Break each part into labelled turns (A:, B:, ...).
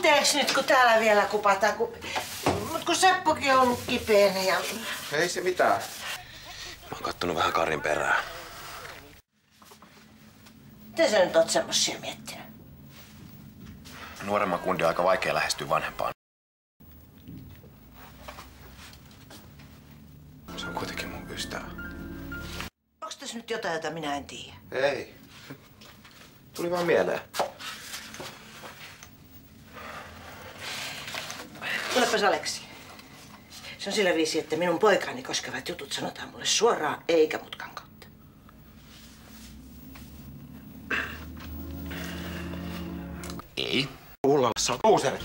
A: Anteeksi nyt, kun täällä vielä kupataan, mut kun Seppokin on kipeänä ja...
B: Ei se mitään. Mä oon kattonut vähän Karin perään.
A: Miten sä nyt oot semmosia miettinyt?
B: Nuoremman kundi on aika vaikea lähestyä vanhempaan. Se on kuitenkin mun ystävä.
A: Onks tässä nyt jotain, jota minä en tiedä?
B: Ei. Tuli vaan mieleen.
A: Kuulepas Aleksi. Se on sillä viisi, että minun poikani koskevat jutut sanotaan mulle suoraan eikä mutkan kautta.
B: Ei. Ullalla on luuseri.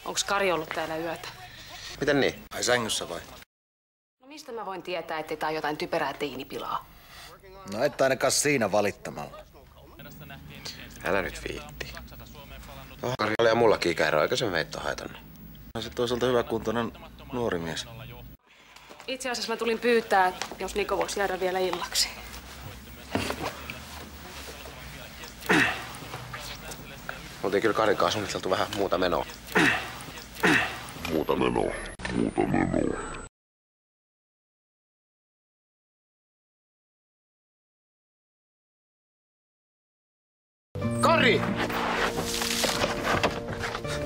C: Onks Kari ollut täällä yötä?
B: Miten niin? Ai sängyssä vai?
C: No mistä mä voin tietää, ettei tää on jotain typerää teinipilaa?
D: No et ainakaan siinä valittamalla.
B: Älä nyt viitti. Kari oli ja mullakin ikäero, eikö se meitä haitannut?
D: On se toisaalta hyväkuntoinen nuori mies.
C: Itse asiassa mä tulin pyytää, jos Niko voisi jäädä vielä illaksi.
B: Oltiin kyllä Karin kanssa suunniteltu vähän muuta menoa. Muuta menoa. Kari!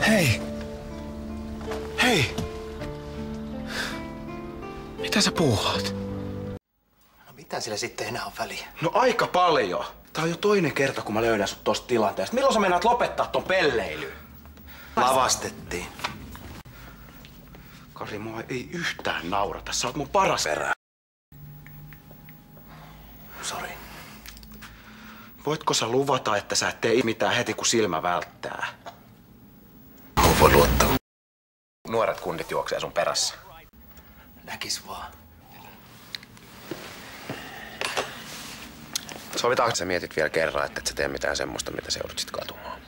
D: Hei!
B: Hei! Mitä sä puuhaat?
D: No mitä sillä sitten enää on väliä?
E: No aika paljon. Tää on jo toinen kerta, kun mä löydän sut tosta tilanteesta. Milloin sä meinaat lopettaa ton pelleilyn?
D: Lavastettiin.
E: Kari, mua ei yhtään naurata. Sä oot mun paras erää.
D: Sori.
E: Voitko sä luvata, että sä et tee mitään heti, kun silmä välttää?
D: Mä voin luottaa.
B: Nuoret kundit juoksee sun perässä.
D: Näkis vaan.
B: Sovitaanko, että sä mietit vielä kerran, että et sä tee mitään semmoista, mitä sä joudut sit katumaan?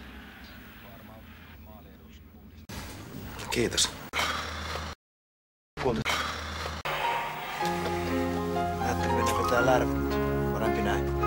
D: Kiitos. Ajattelin mennä vetää lärvä. Parempi näin.